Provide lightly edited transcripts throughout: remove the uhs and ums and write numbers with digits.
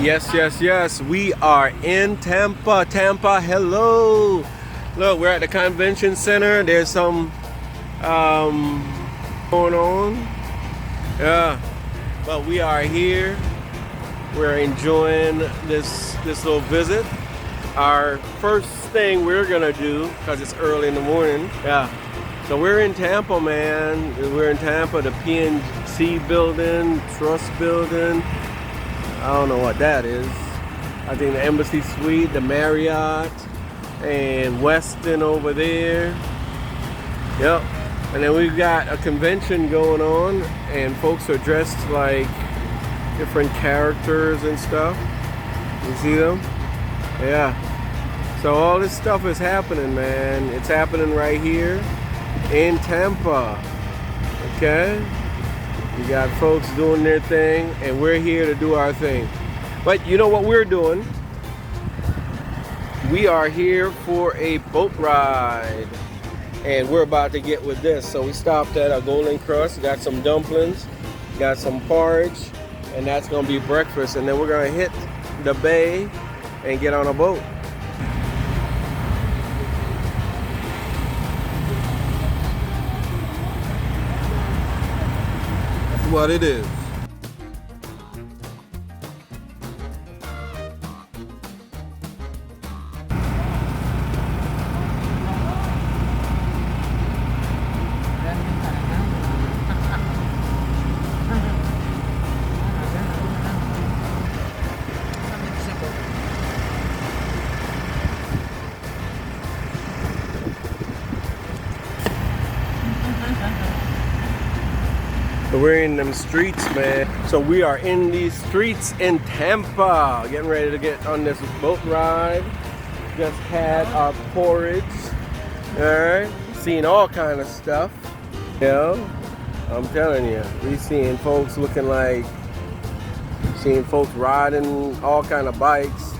Yes, yes, yes. We are in Tampa. Tampa, hello. Look, we're at the convention center. There's some going on. Yeah, but we are here. We're enjoying this little visit. Our first thing we're gonna do, because it's early in the morning. Yeah. So we're in Tampa, man. We're in Tampa, the PNC building, Trust building. I don't know what that is. I think the Embassy Suite, the Marriott, and Westin over there. Yep. And then we've got a convention going on, and folks are dressed like different characters and stuff. You see them? Yeah. So all this stuff is happening, man. It's happening right here in Tampa. Okay? You got folks doing their thing, and we're here to do our thing. But you know what we're doing? We are here for a boat ride, and we're about to get with this. So we stopped at a Golden Crust, got some dumplings, got some porridge, and that's gonna be breakfast. And then we're gonna hit the bay and get on a boat. What it is. We're in them streets, man. So we are in these streets in Tampa, getting ready to get on this boat ride. Just had our porridge. All right, seeing all kind of stuff. Yeah, I'm telling you, we seeing folks looking like, seeing folks riding all kind of bikes.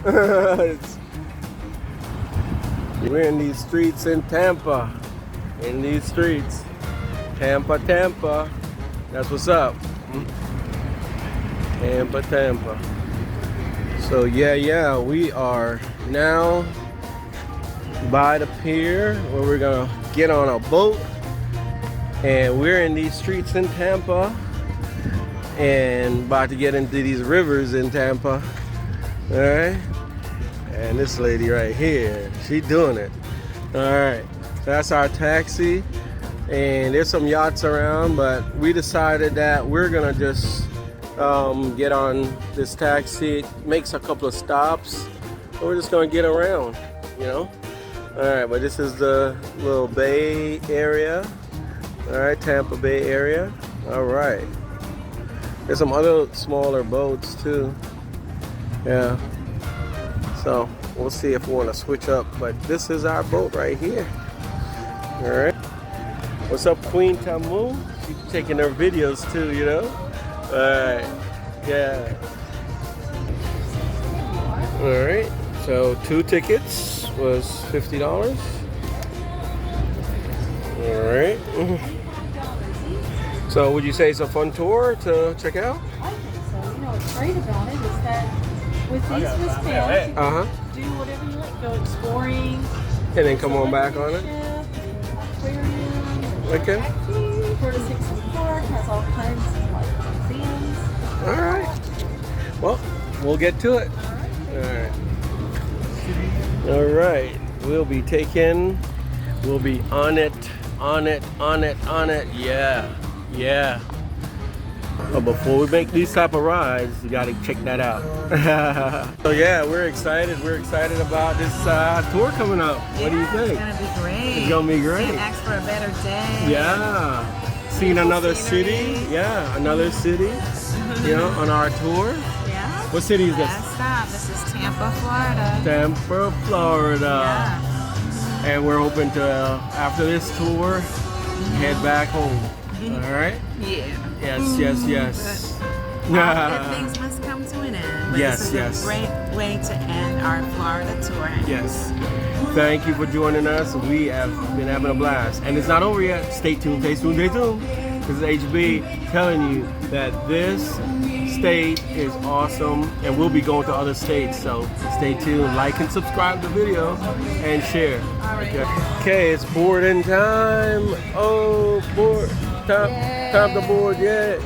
We're in these streets in Tampa. In these streets, Tampa, Tampa. That's what's up. Tampa. So yeah, we are now by the pier where we're gonna get on a boat, and we're in these streets in Tampa and about to get into these rivers in Tampa. All right, and this lady right here, she doing it. All right, so that's our taxi. And there's some yachts around, but we decided that we're gonna just get on this taxi. It makes a couple of stops, and we're just gonna get around, you know. All right, but this is the little bay area. All right, Tampa Bay area. All right. There's some other smaller boats too. Yeah. So we'll see if we want to switch up, but this is our boat right here. All right. What's up, Queen Tamu? She's taking her videos too, you know? Alright, yeah. Alright, so 2 tickets was $50. Alright. So would you say it's a fun tour to check out? I think so. You know what's great about it is that with these wristbands, you can do whatever you like, go exploring. And then come on back on it? Okay. 46 Park has all kinds of like museums. All right. Well, we'll get to it. All right. We'll be on it. Yeah. But before we make these type of rides, you got to check that out. So yeah, we're excited. We're excied about this tour coming up. What do you think? It's gonna be great. It's gonna be great. Can't ask for a better day. Yeah. Seeing another city. Yeah, another city. You know, on our tour. Yeah. What city is this? Last stop. This is Tampa, Florida. Tampa, Florida. Yeah. And we're hoping to, after this tour, head back home. All right? Yeah. Yes. Good things must come to an end. But Yes. this is a great way to end our Florida tour. Yes. Thank you for joining us. We have been having a blast. And it's not over yet. Stay tuned. This is HB telling you that this state is awesome, and we'll be going to other states, so stay tuned. Like and subscribe to the video and share. Okay, it's boarding time. Oh, board time to board. Yeah.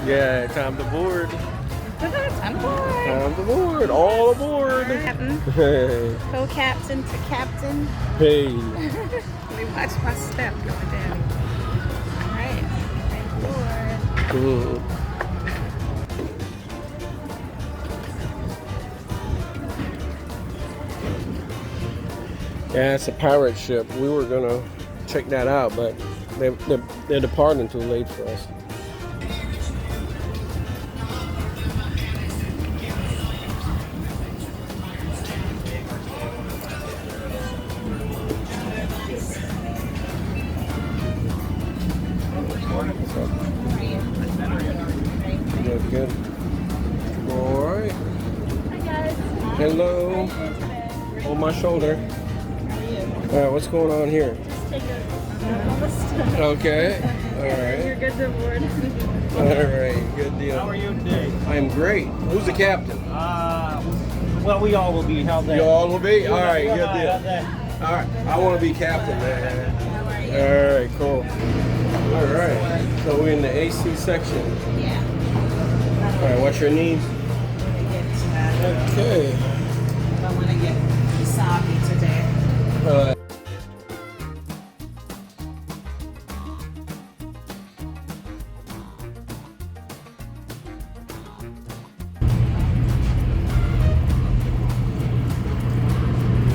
Yeah, time to board. I'm bored. Time to board. All aboard. Hey. Co-captain to captain. Hey. Let me watch my step going down. All right. Board. Cool. Yeah, it's a pirate ship. We were gonna check that out, but they're departing too late for us. Good, good. All right. Hi guys. Hello. Hold my shoulder. All right, what's going on here? Just take all the stuff. Okay. All You're right. good to board. All right. Good deal. How are you today? I'm great. Who's the captain? Well, we all will be. How's that? You all will be? All right. Good How's deal. that? All right. I want to be captain, man. All right. Cool. All right. So we're in the AC section. Yeah. All right. What's your need? Okay. I want to get wasabi today.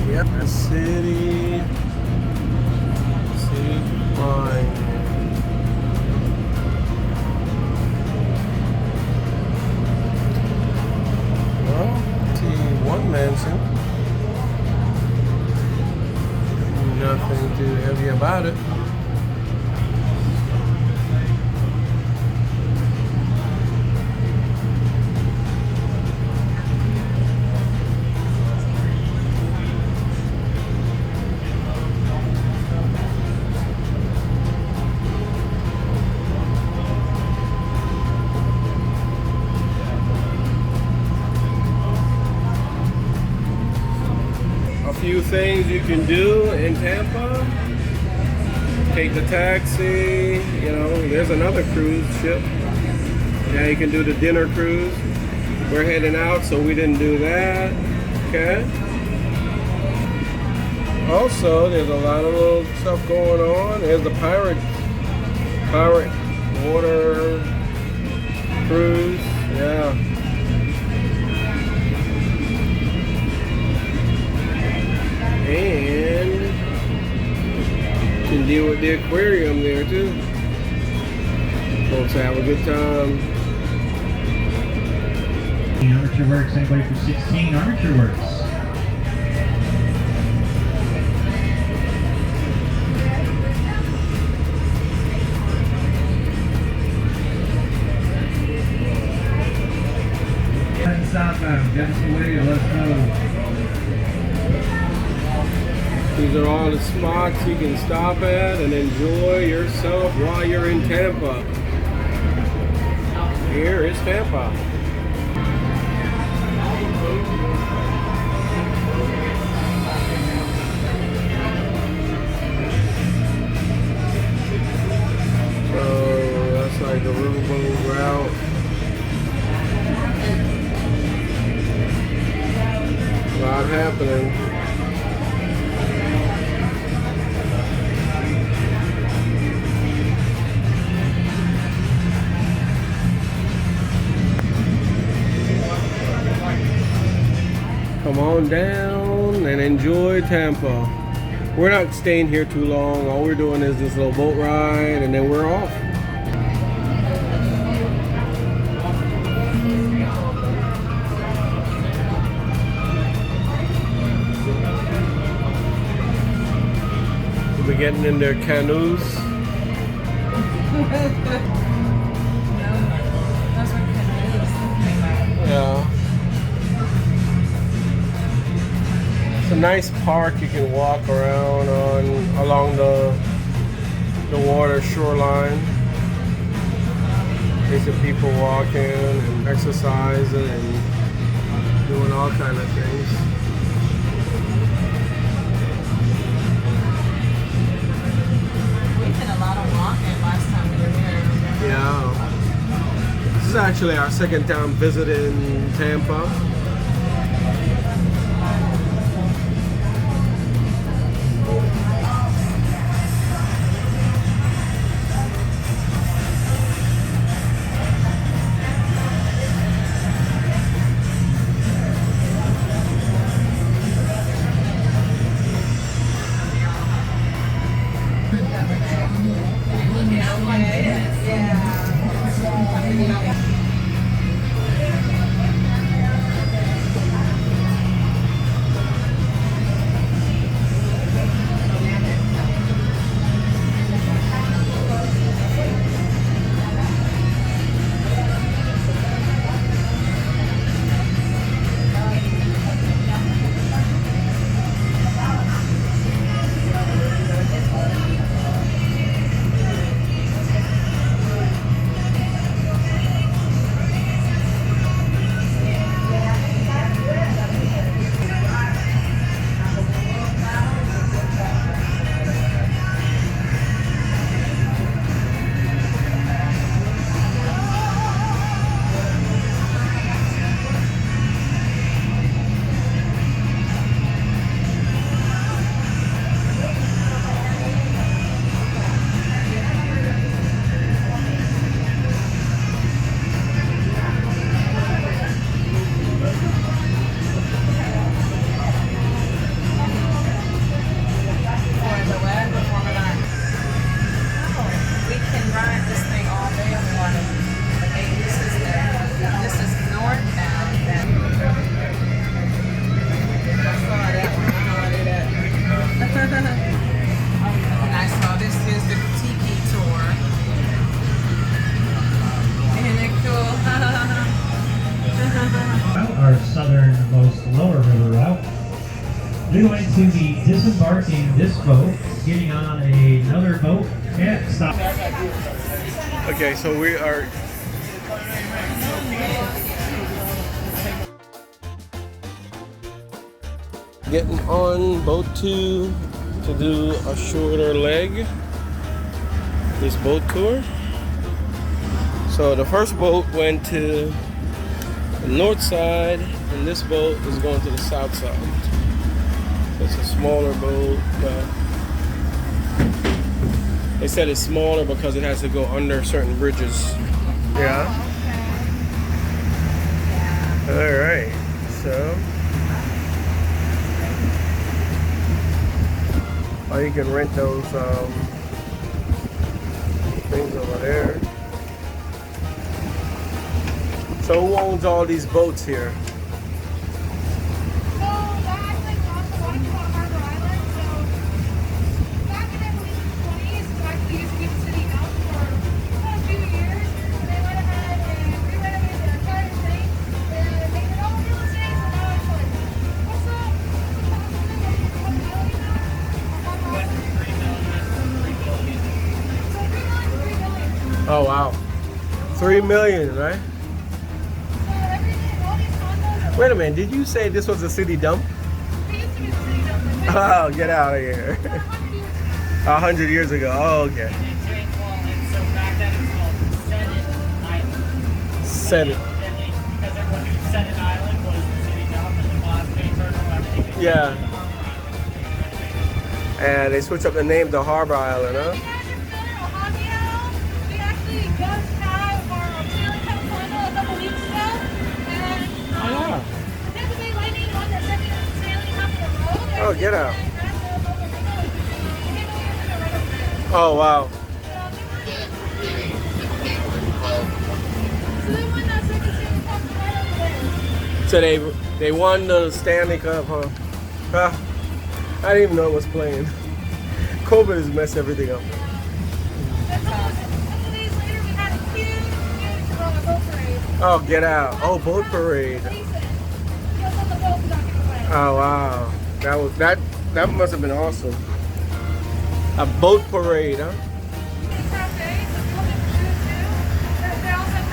Yep, a city line. Well, T1 mansion. Nothing too heavy about it. Few things you can do in Tampa. Take the taxi, you know, there's another cruise ship. Yeah, you can do the dinner cruise. We're heading out, so we didn't do that. Okay. Also, there's a lot of little stuff going on. There's the pirate water cruise. Yeah. And you can deal with the aquarium there too. Folks have a good time. Armature Works, anybody for 16 Armature Works? Southbound, get us away, let us know. These are all the spots you can stop at and enjoy yourself while you're in Tampa. Here is Tampa. So that's like the riverboat route. A lot happening. Come on down and enjoy Tampa. We're not staying here too long. All we're doing is this little boat ride and then we're off. We're getting in their canoes. Yeah. It's a nice park you can walk around on along the water shoreline. You see people walking and exercising and doing all kind of things. We did a lot of walking last time we were here. Yeah. This is actually our second time visiting Tampa. Our southernmost lower river route. We're going to be disembarking this boat, getting on another boat at stop. Okay, so we are getting on boat 2 to do a shorter leg, this boat tour. So the first boat went to the north side, and this boat is going to the south side. It's a smaller boat, but they said it's smaller because it has to go under certain bridges. Yeah. All right. So, or you can rent those things over there. So who owns all these boats here? So that actually belongs to Waterfall Harbor Island. So back in, I believe, the 20s, it actually used to be the city house for a few years. They went ahead and re-renovated the entire thing and made it all real estate. So now it's like, what's up? What's the cost of it? Like, $1 million now? Or $1 million? So $3 million. Oh wow, 3 million, right? Wait a minute, did you say this was a city dump? It used to be the city house. Oh, get out of here. 100 years ago. Oh, okay. So back then it was called Senate Island. Senate. Because everyone knew Senate Island was the city dump and the phosphate terminal, everything. Yeah. And they switched up the name to Harbor Island, huh? We actually just had our sailing council a couple weeks ago, and the Tampa Bay Lightning won their second sailing cup in a row. Oh, get out. Oh, wow. So they won that second sailing cup right over there. So they won the Stanley Cup, huh? Huh? I didn't even know it was playing. COVID has messed everything up. And a couple days later, we had a huge boat parade. Oh, get out. Oh, boat parade. Just on the boat we got given away. Oh, wow. That must have been awesome. A boat parade, huh? Cafe, so we'll get food too. They also have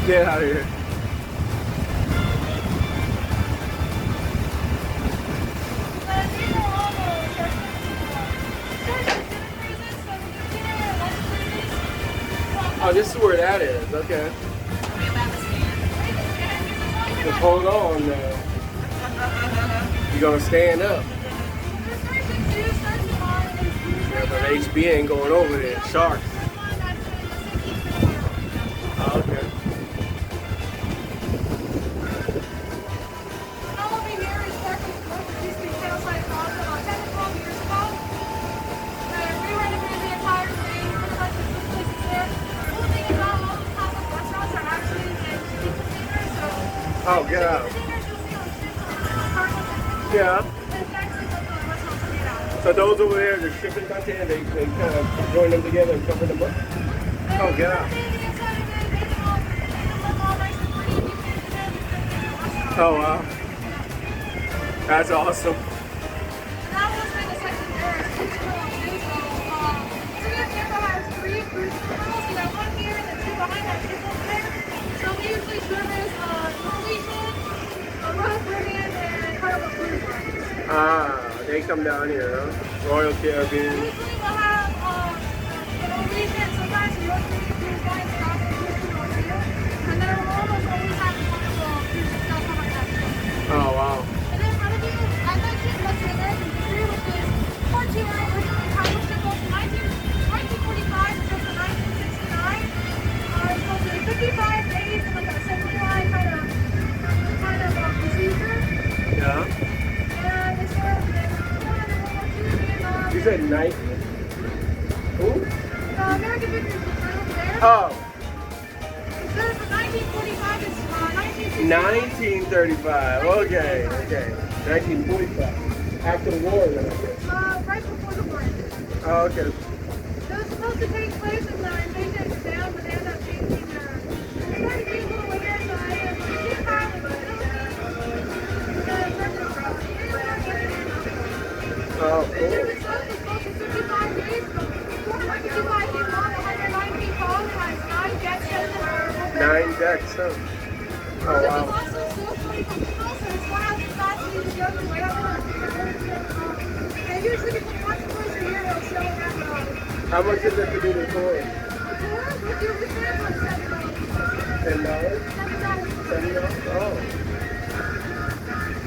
Get out of here. These are all the cruises, so we do dinner and lunch cruises. Oh, this is where that is. Okay. Just hold on now. You're gonna stand up. Yeah, but HB ain't going over there. Sharks. Oh, okay. All over here is Barclays Brook, which used to be Tailside Plaza about 10 to 12 years ago. We renovated the entire thing, pretty much the two places there. The cool thing about all these pop-up restaurants are actually in shipping containers, so Oh, get out. containers you'll see on ships on cargo ships. Yeah. It's actually what the restaurants are made out of. So those over there, the shipping container, they kind of join them together and cover them up. Oh, get out. Oh, wow. That's awesome. That was when the section there is too small too, so Tampa has 3 cruise terminals. We have 1 here and then 2 behind that ship over there. So we usually service Norwegian, Royal Caribbean, and Carnival Cruise Lines. Ah, they come down here, huh? Royal Caribbean. Usually we'll have the Norwegian, sometimes the Royal Caribbean Cruise Lines and also cruise to North here. And then we'll almost always have the Carnival Cruise that'll come on that ship. Oh, wow. And then in front of you, I mentioned Western American History, which is part 2 originally cargo ship built in 1945 until 1969. It's supposed to be 55 days in like a semi-fly kind of procedure. Yeah. And they served in World War II, Vietnam. You said 90? Who? American Victory was right over there. Oh, It served from 1945 to 1969. 1935. Okay, okay. 1945. After the war, then, I guess. Right before the war ended. Oh, okay. It was supposed to take place in the invasion of Japan, but they ended up changing their. They started being a little weird, so I didn't finally go to Oh, the cool. service was supposed to 55 days, but before 55 came on, it had 9 feet tall and has 9 jet sets and are 9 decks, huh? Oh, This is wow. also still 20 from people, so it's one out the capacity to go to way up. And usually if you watch the cruise a year, they'll show that How much is it to do the tour? the tour with your reserve on $7. $10? $7. $7? Oh.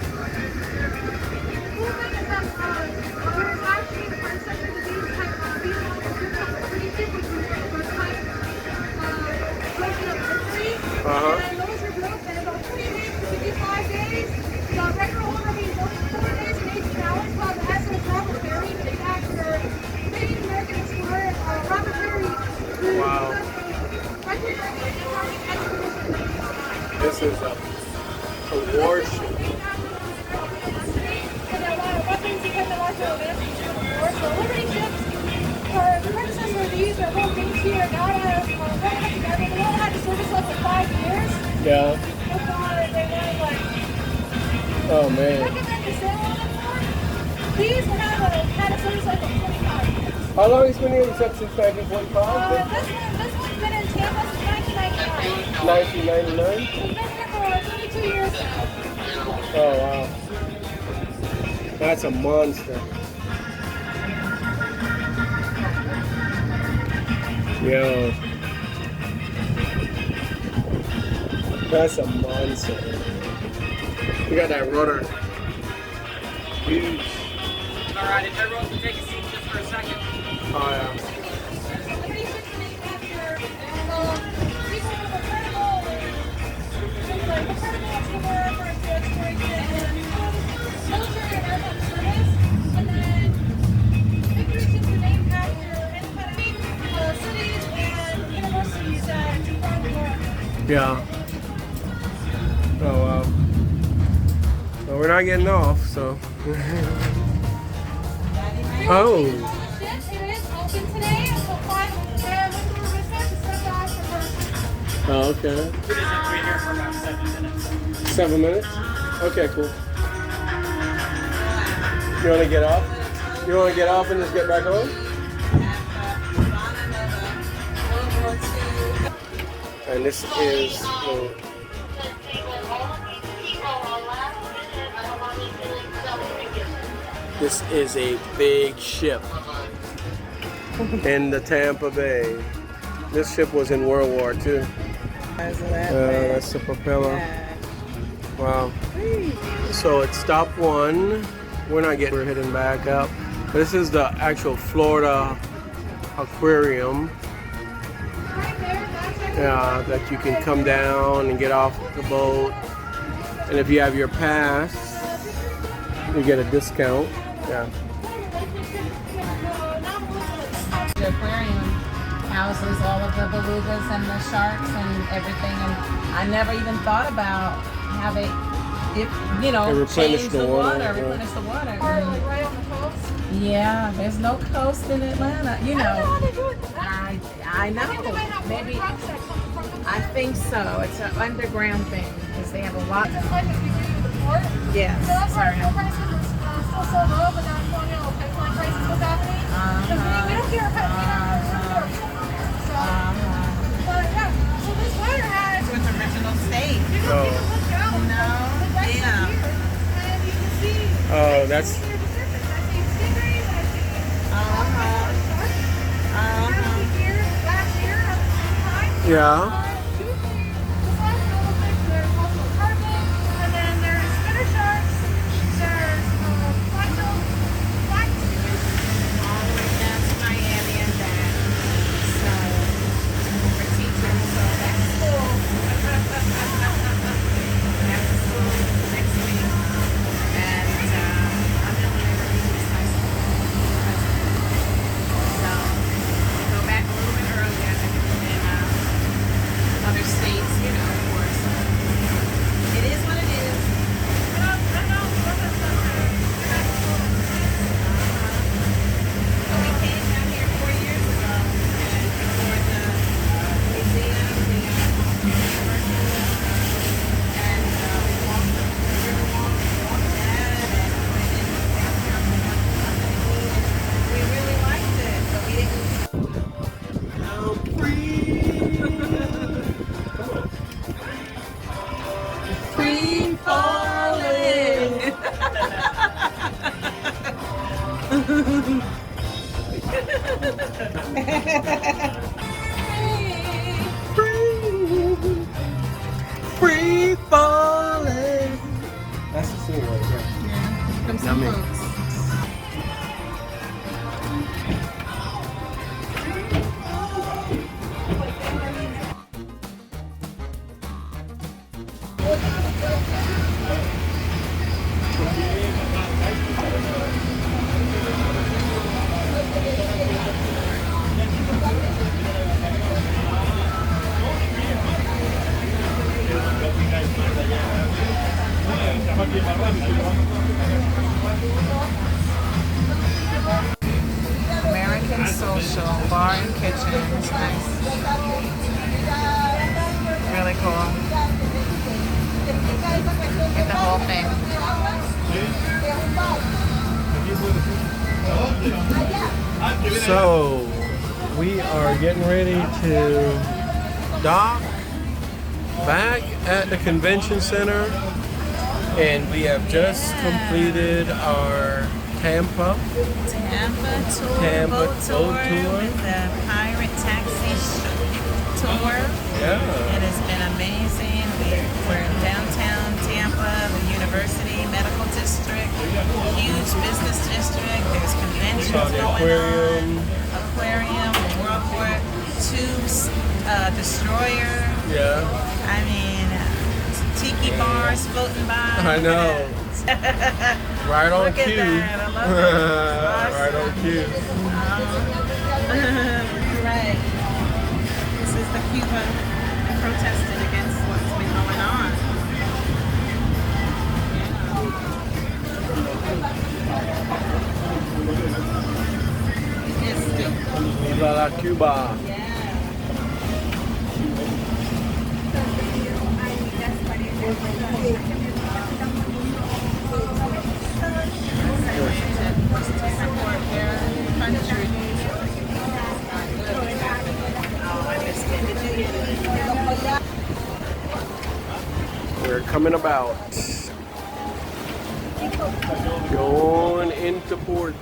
The cool thing is that we're actually the first section to be like being able to do something pretty cheap, which was the first time version of history. Uh-huh. And those are built in about 20 days to 55 days. The regular order being built in 4 days and 18 hours, called the SS Robert Berry, named after Canadian American explorer Robert Berry, who Wow. was a record-breaking Antarctic expedition. This is a warship. And a lot of weapons he put them onto advanced war. So Liberty ships, or the predecessor of these, are both being here now have together. They all had to service less than 5 years. Yeah. Before they wanted like Oh, man. recommend to sail on them for. These had a service life of 25 years. How long has it been here since 1945? This one's been in Tampa since 1999. 1999? We've been here for 22 years now. Oh, wow. That's a monster. Yo. That's a monster. You got that rudder. Huge. Alright, if everyone can take a seat just for a second. Oh, yeah. Liberty ships are named after people with a carnival and things like the carnival tour for exploration and military and airline service. And then victory ships are named after independent cities and universities that form the north. Yeah. Oh, wow. Well, we're not getting off, so. Oh. It is open today until 5 p.m. When we're reset to step off for Oh, okay. It isn't be here for about 7 minutes. 7 minutes? Okay, cool. You want to get off? You want to get off and just get back on? And this is a big ship in the Tampa Bay. This ship was in World War II. That's the propeller. Yeah. Wow. So it's stop one. We're heading back up. This is the actual Florida aquarium. That you can come down and get off the boat. And if you have your pass, you get a discount. Yeah. The aquarium houses all of the belugas and the sharks and everything, and I never even thought about having Replenish the water. replenish the water. Or like right on the coast. Yeah, there's no coast in Atlanta. You I don't know how know, they do it. I know. I think they might have Maybe trucks that come from the I think so. It's an underground thing because they have a lot. just like if you do the port. Yes. So that's why Sorry. fuel prices are still so low, but now colonial pipeline prices was happening. Because we don't get our pipeline, we don't get our fuel from there. So, but yeah, so this water has, It's with original state. you can look down. No. The dikes Yeah. are here, and you can see. Oh, that's I see stingrays, I see Uh-huh. Last year at the same time. yeah. Two things. Besides goldfish, there's also carpet, and then there's spinner sharks, there's black-billed blackfish. All the way down to Miami and back. So we're teaching, so that's cool. That's school next week. And I'm the only one in this high school. So we go back a little bit earlier than other states, you know, of course. It is what it is. So we came down here 4 years ago and for the museum, the university, and we walked the Riverwalk, that, and went in downtown and we really liked it, but we didn't. Free falling. Free falling. That's the scene right there. From some Yummy. folks. American Social Bar and Kitchen. It's nice. Really cool. Get the whole thing. So we are getting ready to dock back at the convention center, and we have just completed our Tampa Tampa boat tour with the pirate taxi tour. Yeah. It has been amazing. We're in downtown Tampa, the University Medical District, huge business district. There's conventions Saw the going aquarium. on. Aquarium, World War II destroyer. Yeah. I mean, tiki bars floating by. I know. Right on Look at cue. that. I love it. Right on cue. Right. This is the Cuba protesting against what's been going on. It's still, Viva la Cuba. yeah. Oh, I missed it. We're coming about. Going into port.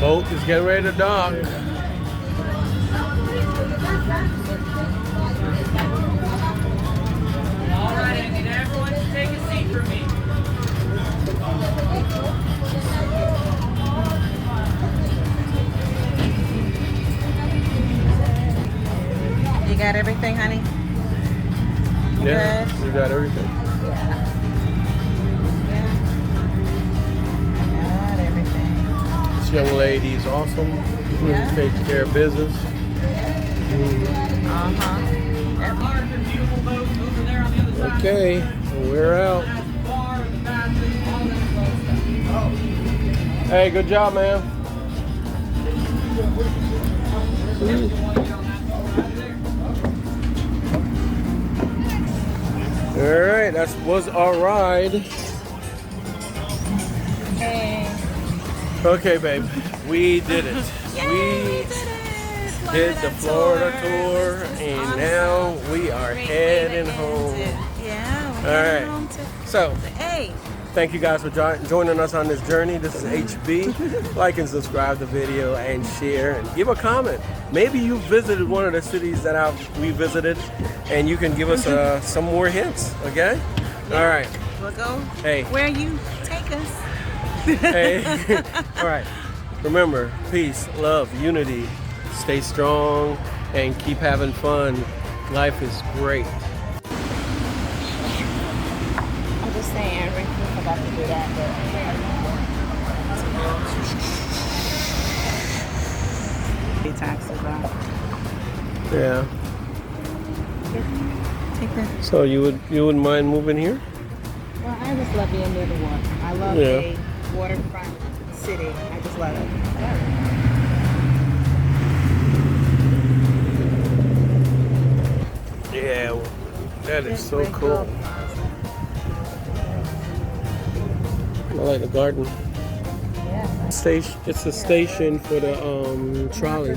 Boat is getting ready to dock. All right, I need everyone to take a seat for me. You got everything, honey? Yeah, Good. we got everything. Got everything. This young lady is awesome. Really Yeah. takes care of business. Large and beautiful boat over there on the other side. Okay, we're out. That's the bar, the bathroom, all that close stuff. Hey, good job, man. All right, that was our ride. Hey. Okay, babe, we did it. Yay, We did the Florida tour, and now we are heading home. Yeah, All we're heading right. home to So, Hey. thank you guys for joining us on this journey. This is HB. Like and subscribe the video and share and give a comment. Maybe you visited one of the cities that we visited, and you can give us some more hints. Okay? All right. We'll go Hey. where you take us. Hey. All right. Remember, peace, love, unity. Stay strong and keep having fun. Life is great. I'm just saying, we forgot to do that. But... taxes out. Yeah. Take that. So you wouldn't mind moving here? Well, I just love being near the water. I love a waterfront city. I just love it. Yeah. That is so cool. I like the garden. Yeah. Station. It's a station for the trolley.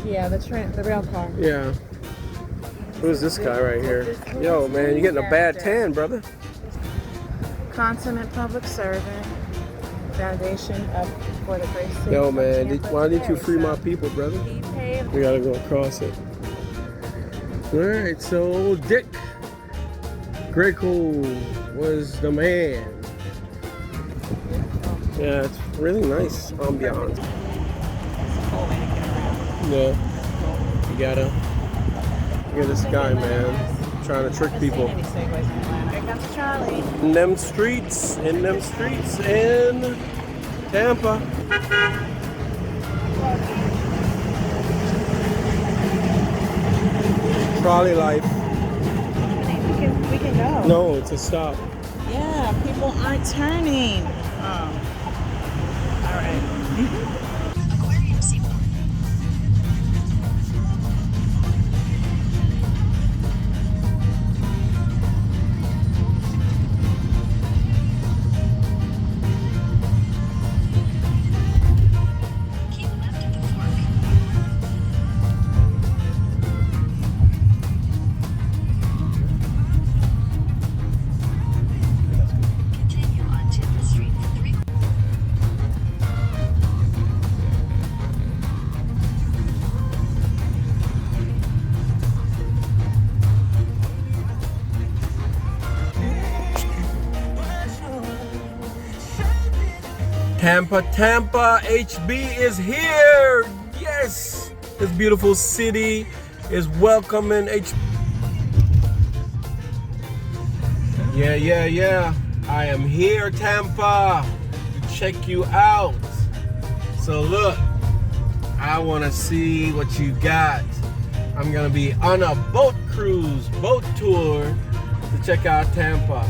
Yeah, the rail car. Yeah. Who's this guy right here? Yo, man, you're getting a bad tan, brother. Consummate public servant. Foundation up for the great city. Yo, of man, Tampa why didn't you Bay. free my So people, brother? he paid. We gotta go across it. All right, so Dick Greco was the man. Yeah, it's really nice ambiance. Yeah, you gotta look at this guy, man, trying to trick people. Here comes Charlie. In them streets in Tampa. Trolley life. We can go. No, it's a stop. Yeah, people aren't turning. Oh. All right. Tampa, HB is here. Yes, this beautiful city is welcoming HB. Yeah. I am here, Tampa, to check you out. So look, I want to see what you got. I'm gonna be on a boat cruise, boat tour to check out Tampa.